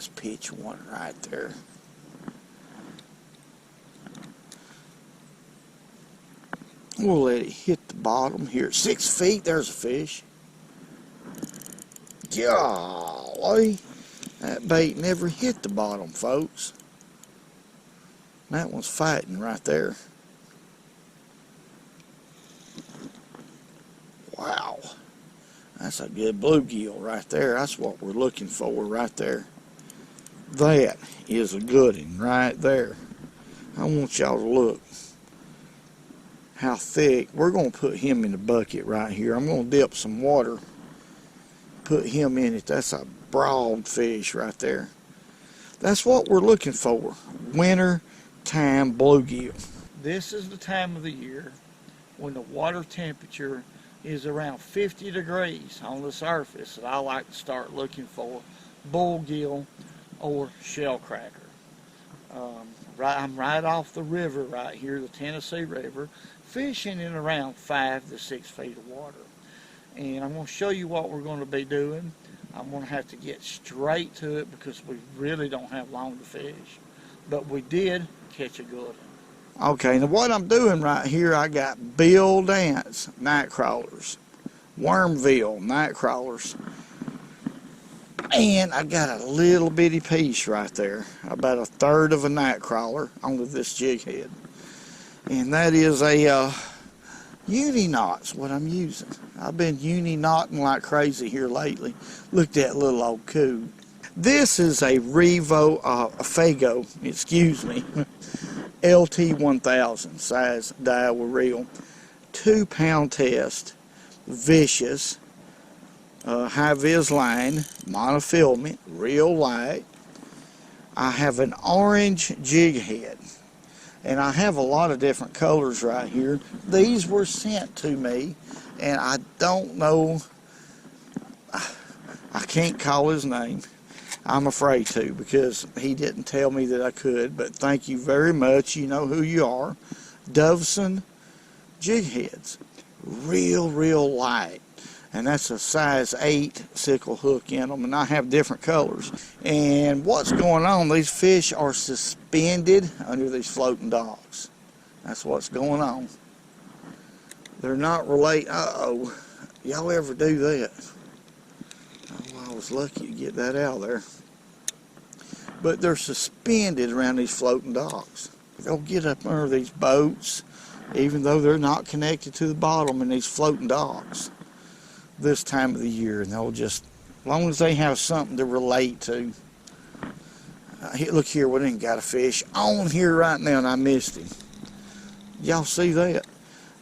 Let's pitch one right there. We'll let it hit the bottom here. 6 feet, there's a fish. Golly, that bait never hit the bottom, folks. That one's fighting right there. Wow, that's a good bluegill right there. That's what we're looking for right there. That is a good one right there. I want y'all to look how thick. We're going to put him in the bucket right here. I'm going to dip some water, put him in it. That's a broad fish right there. That's what we're looking for. Winter time bluegill. This is the time of the year when the water temperature is around 50 degrees on the surface that I like to start looking for bluegill or shellcracker. I'm right off the river right here, the Tennessee River, fishing in around 5 to 6 feet of water. And I'm going to show you what we're going to be doing. I'm going to have to get straight to it because we really don't have long to fish. But we did catch a good one. Okay, now what I'm doing right here, I got bill dance night crawlers, wormville night crawlers, and I got a little bitty piece right there, about 1/3 of a night crawler onto this jig head. And that is a uni knot's what I'm using. I've been uni knotting like crazy here lately. Look at that little old coot. This is a Fago, excuse me, LT1000 size Daiwa reel, 2-pound test, vicious, high vis line, monofilament, real light. I have an orange jig head, and I have a lot of different colors right here. These were sent to me, and I don't know, I can't call his name. I'm afraid to because he didn't tell me that I could, but thank you very much. You know who you are. Doveson jig heads. Real light. And that's a size 8 sickle hook in them, and I have different colors. And what's going on, these fish are suspended under these floating docks. That's what's going on. They're not related. Uh-oh. Y'all ever do that? Oh, I was lucky to get that out of there. But they're suspended around these floating docks. They'll get up under these boats, even though they're not connected to the bottom in these floating docks this time of the year, and they'll just, as long as they have something to relate to. Look here, we ain't got a fish on here right now, and I missed him. Y'all see that?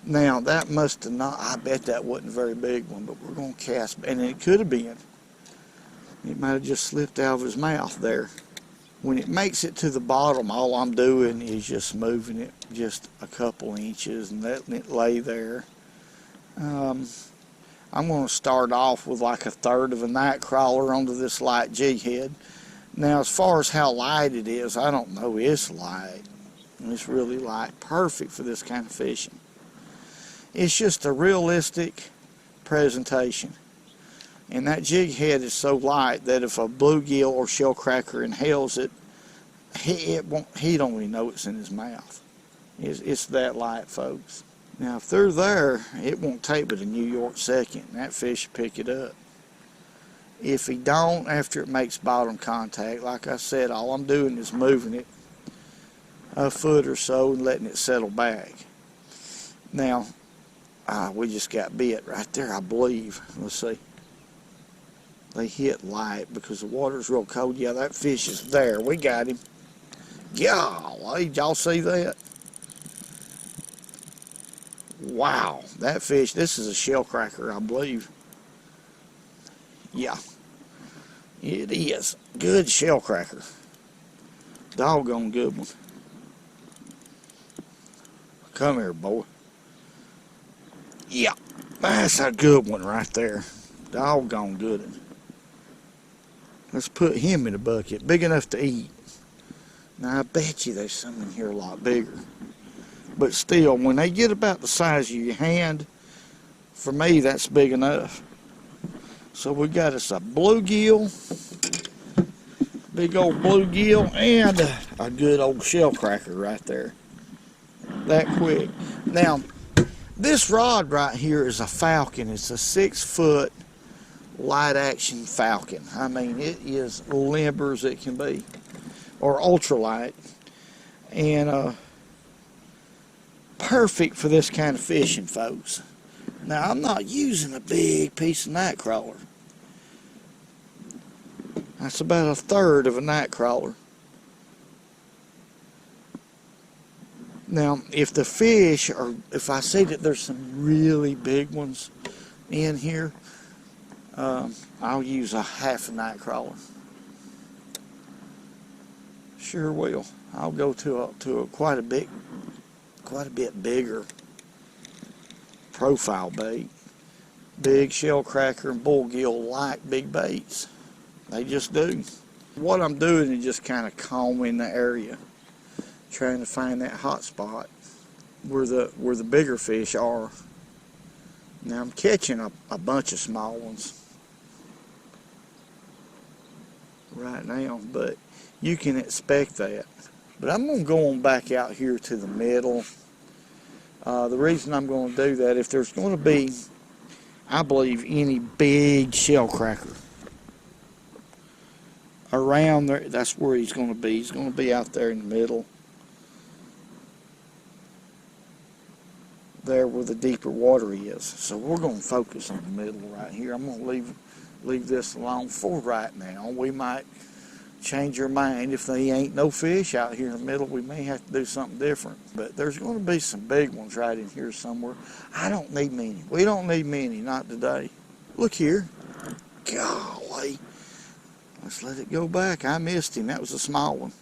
Now, that must have not, I bet that wasn't a very big one, but we're going to cast, and it could have been. It might have just slipped out of his mouth there. When it makes it to the bottom, all I'm doing is just moving it just a couple inches and letting it lay there. I'm going to start off with like 1/3 of a night crawler onto this light jig head. Now, as far as how light it is, I don't know. It's light. It's really light. Perfect for this kind of fishing. It's just a realistic presentation. And that jig head is so light that if a bluegill or shellcracker inhales it, he don't even know it's in his mouth. It's that light, folks. Now, if they're there, it won't take but a New York second. That fish will pick it up. If he don't, after it makes bottom contact, like I said, all I'm doing is moving it a foot or so and letting it settle back. Now, we just got bit right there, I believe. Let's see. They hit light because the water's real cold. Yeah, that fish is there. We got him. Golly, did y'all see that? Wow, that fish, this is a shellcracker, I believe. Yeah, it is. Good shellcracker. Doggone good one. Come here, boy. Yeah, that's a good one right there. Doggone good one. Let's put him in a bucket, big enough to eat. Now, I bet you there's some in here a lot bigger. But still, when they get about the size of your hand, for me, that's big enough. So we got us a bluegill, Big old bluegill and a good old shellcracker right there. That quick. Now, this rod right here is a falcon. It's a 6-foot light action falcon. I mean, it is limber as it can be, or ultralight, and perfect for this kind of fishing, folks. Now, I'm not using a big piece of night crawler. That's about 1/3 of a night crawler. Now, if the fish are, if I see that there's some really big ones in here, I'll use a half a night crawler. Sure will. I'll go to a quite a bit bigger profile bait. Big shellcracker and bluegill like big baits. They just do. What I'm doing is just kind of combing the area, trying to find that hot spot where the bigger fish are. Now I'm catching a bunch of small ones right now, but you can expect that. But I'm going to go on back out here to the middle. The reason I'm going to do that, if there's going to be, I believe, any big shellcracker around there, that's where he's going to be. He's going to be out there in the middle, there where the deeper water is. So we're going to focus on the middle right here. I'm going to leave this alone for right now. We might change our mind if there ain't no fish out here in the middle. We may have to do something different. But there's going to be some big ones right in here somewhere. I don't need many. We don't need many, not today. Look here. Golly. Let's let it go back. I missed him. That was a small one.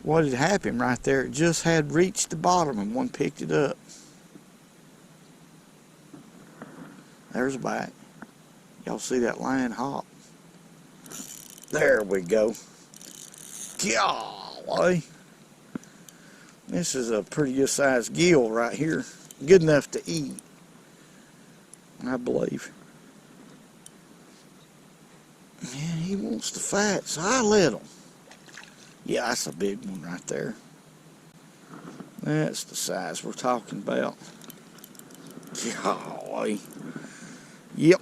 What had happened right there, it just had reached the bottom and one picked it up. There's a bite. Y'all see that line hop? There we go. Golly. This is a pretty good sized gill right here. Good enough to eat, I believe. Yeah, he wants to fight, so I let him. Yeah, that's a big one right there. That's the size we're talking about. Golly. Yep.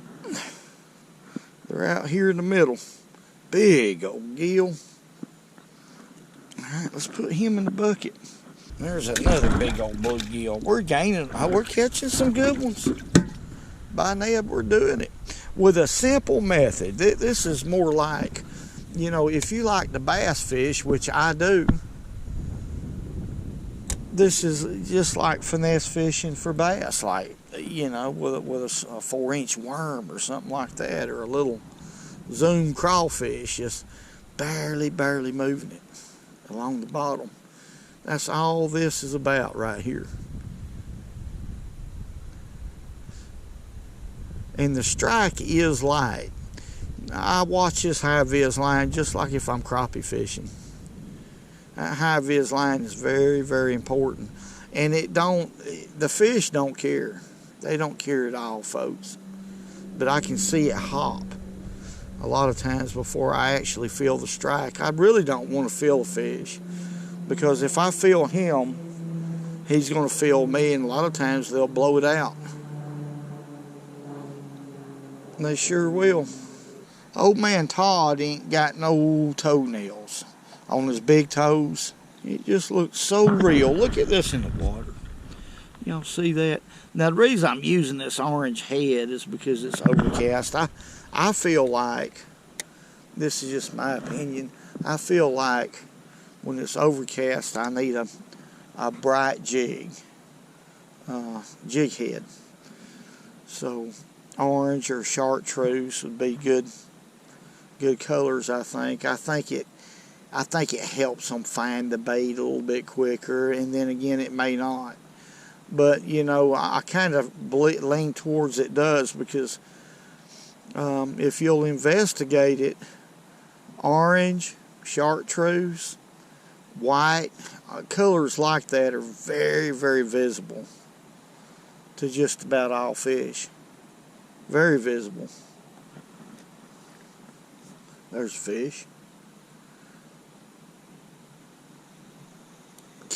They're out here in the middle. Big old gill. Alright, let's put him in the bucket. There's another big old bluegill. We're catching some good ones. By Neb, we're doing it with a simple method. This is more like, you know, if you like the bass fish, which I do, this is just like finesse fishing for bass, like, you know, with a 4-inch worm or something like that, or a little zoom crawfish, just barely moving it along the bottom. That's all this is about right here. And the strike is light. I watch this high-vis line just like if I'm crappie fishing. That high-vis line is very important. And the fish don't care. They don't care at all, folks. But I can see it hop a lot of times before I actually feel the strike. I really don't want to feel a fish, because if I feel him, he's going to feel me, and a lot of times they'll blow it out. They sure will. Old man Todd ain't got no toenails on his big toes. It just looks so real. Look at this in the water. Y'all see that? Now, the reason I'm using this orange head is because it's overcast. I feel like, this is just my opinion, I feel like when it's overcast, I need a bright jig head. So orange or chartreuse would be good colors, I think. I think it helps them find the bait a little bit quicker, and then again it may not. But you know, I kind of lean towards it does, because if you'll investigate it, orange, chartreuse, white, colors like that are very visible to just about all fish. Very visible. There's fish.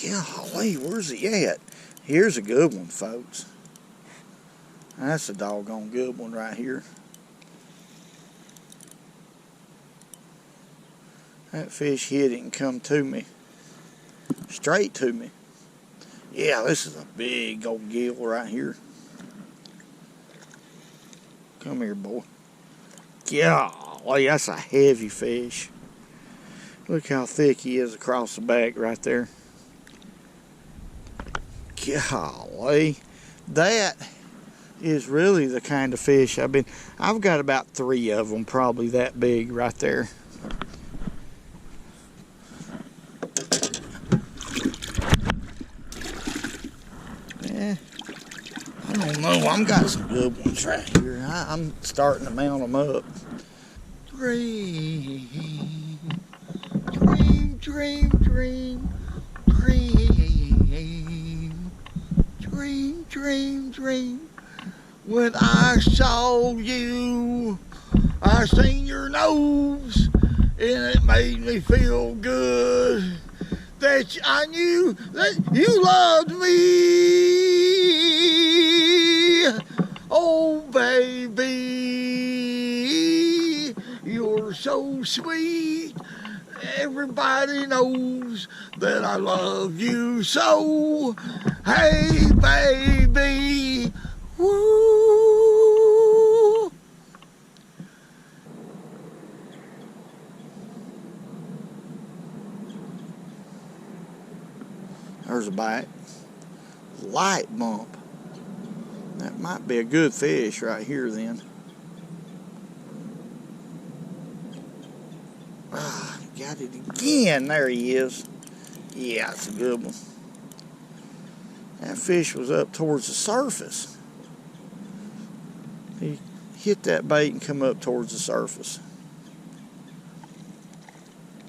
Golly, where's he at? Here's a good one, folks. That's a doggone good one right here. That fish hit it and come to me. Straight to me. Yeah, this is a big old gill right here. Come here, boy. Golly, that's a heavy fish. Look how thick he is across the back right there. Golly, that is really the kind of fish I've got about 3 of them probably that big right there. I don't know, I've got some good ones right here. I'm starting to mount them up. Dream, dream, dream, dream, dream, dream, dream, dream. When I saw you, I seen your nose, and it made me feel good. That I knew that you loved me. Oh, baby, you're so sweet. Everybody knows that I love you so. Hey, baby, woo. There's a bite. Light bump. That might be a good fish right here then. Ah, got it again. There he is. Yeah, it's a good one. That fish was up towards the surface. He hit that bait and come up towards the surface.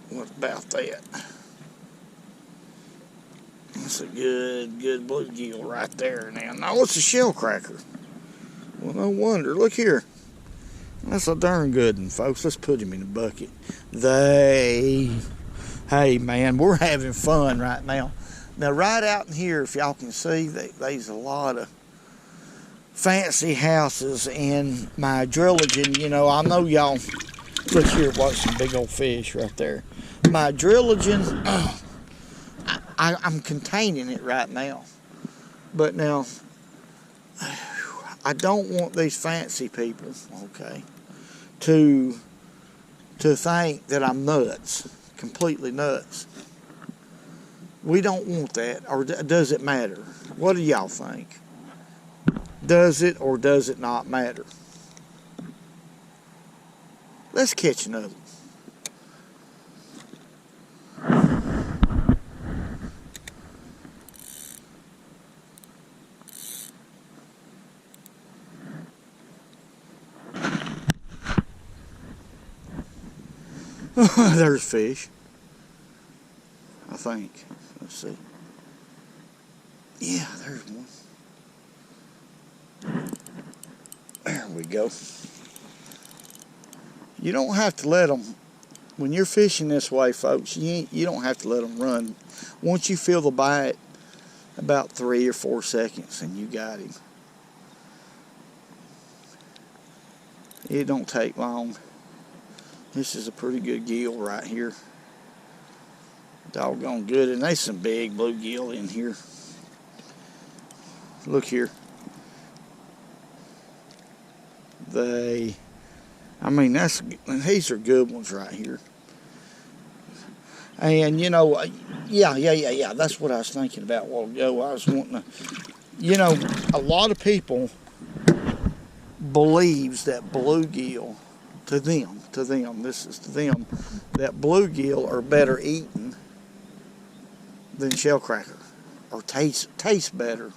What about that? That's a good bluegill right there now. No, it's a shellcracker. Well, no wonder. Look here. That's a darn good one, folks. Let's put him in the bucket. Hey, man, we're having fun right now. Now, right out in here, if y'all can see, there's a lot of fancy houses in my drillaging. You know, I know y'all. Look here, watch some big old fish right there. My drillaging. I'm containing it right now. But now, I don't want these fancy people, okay, to think that I'm nuts, completely nuts. We don't want that, or does it matter? What do y'all think? Does it or does it not matter? Let's catch another. There's fish, I think. Let's see. Yeah, there's one. There we go. You don't have to let them, when you're fishing this way, folks, you don't have to let them run. Once you feel the bite, about 3 or 4 seconds, and you got him. It don't take long. This is a pretty good gill right here. Doggone good. And there's some big bluegill in here. Look here. These are good ones right here. And, you know, yeah. That's what I was thinking about a while ago. I was wanting to, you know, a lot of people believes that bluegill, to them, that bluegill are better eaten than shellcracker, or taste better.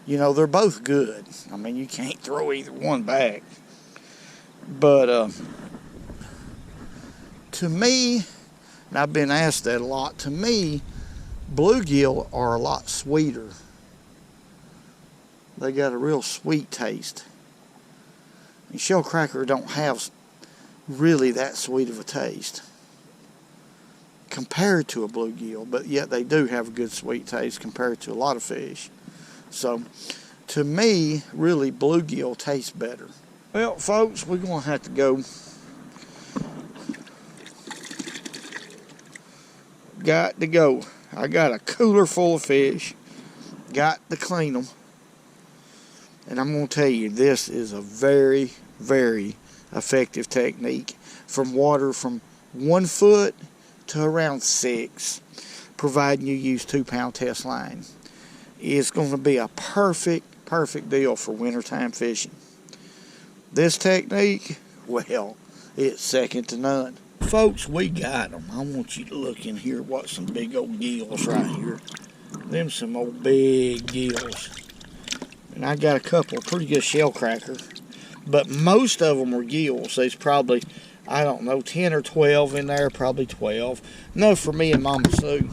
You know, they're both good. I mean, you can't throw either one back. But to me, and I've been asked that a lot, to me, bluegill are a lot sweeter. They got a real sweet taste. And shellcracker don't have really that sweet of a taste. compared to a bluegill, but yet they do have a good sweet taste compared to a lot of fish. So to me, really, bluegill tastes better. Well, folks, we're going to have to go. Got to go. I got a cooler full of fish. Got to clean them. And I'm going to tell you, this is a very, very effective technique from water from 1 foot to around 6, providing you use 2-pound test line. It's going to be a perfect deal for wintertime fishing. This technique, well, it's second to none. Folks, we got them. I want you to look in here. What some big old gills right here. Them some old big gills. And I got a couple of pretty good shellcracker. But most of them were gills. There's probably, I don't know, 10 or 12 in there. Probably 12. No, for me and Mama Sue.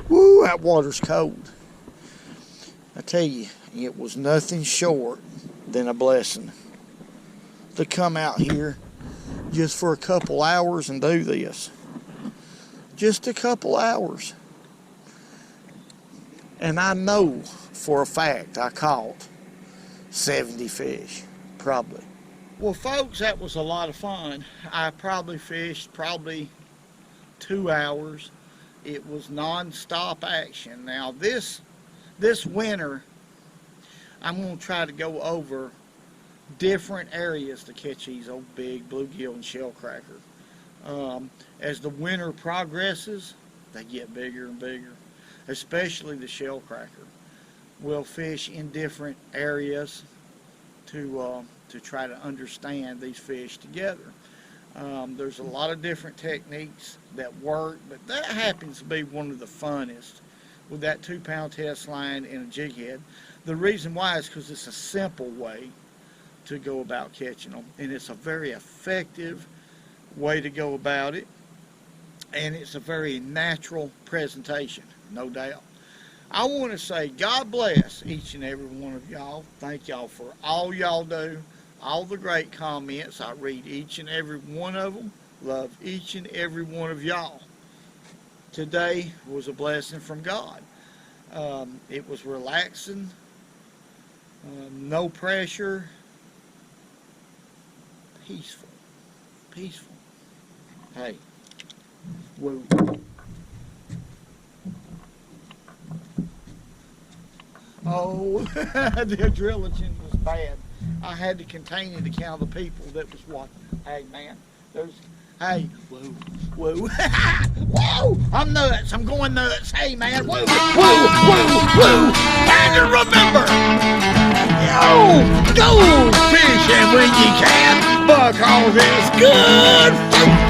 Woo, that water's cold. I tell you, it was nothing short than a blessing to come out here just for a couple hours and do this. Just a couple hours. And I know for a fact I caught 70 fish, probably. Well, folks, that was a lot of fun. I probably fished 2 hours. It was non-stop action. Now this winter, I'm going to try to go over different areas to catch these old big bluegill and shellcracker. As the winter progresses, they get bigger and bigger, especially the shellcracker. We'll fish in different areas to try to understand these fish together. There's a lot of different techniques that work, but that happens to be one of the funnest with that 2-pound test line and a jig head. The reason why is because it's a simple way to go about catching them, and it's a very effective way to go about it, and it's a very natural presentation, no doubt. I want to say God bless each and every one of y'all. Thank y'all for all y'all do, all the great comments. I read each and every one of them. Love each and every one of y'all. Today was a blessing from God. It was relaxing, no pressure, peaceful. Hey, woo. Oh, the adrenaline was bad. I had to contain it to count the people that was watching. Hey, man, hey, woo, woo, whoa, I'm nuts, I'm going nuts. Hey, man, woo, woo, woo. And remember, yo, go fishing when you can, because it's good food.